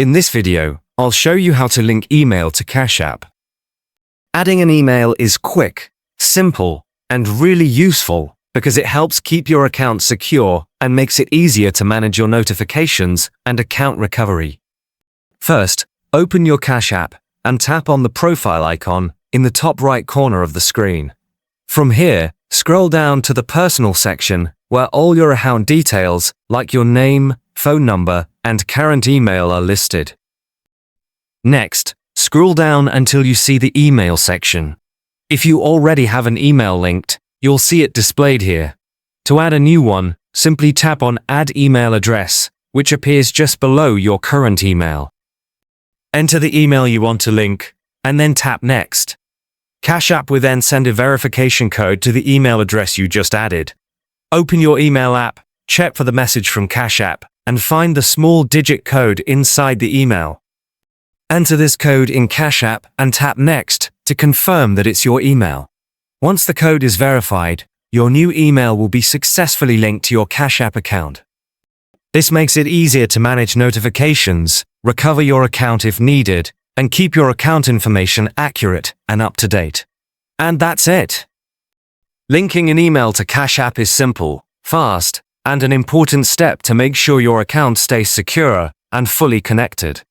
In this video, I'll show you how to link email to Cash App. Adding an email is quick, simple, and really useful because it helps keep your account secure and makes it easier to manage your notifications and account recovery. First, open your Cash App and tap on the profile icon in the top right corner of the screen. From here, scroll down to the Personal section where all your account details like your name, phone number, and current email are listed. Next, scroll down until you see the Email section. If you already have an email linked, you'll see it displayed here. To add a new one, simply tap on Add Email Address, which appears just below your current email. Enter the email you want to link, and then tap Next. Cash App will then send a verification code to the email address you just added. Open your email app, check for the message from Cash App, and find the small digit code inside the email. Enter this code in Cash App and tap Next to confirm that it's your email. Once the code is verified, your new email will be successfully linked to your Cash App account. This makes it easier to manage notifications, recover your account if needed, and keep your account information accurate and up to date. And that's it. Linking an email to Cash App is simple, fast, and an important step to make sure your account stays secure and fully connected.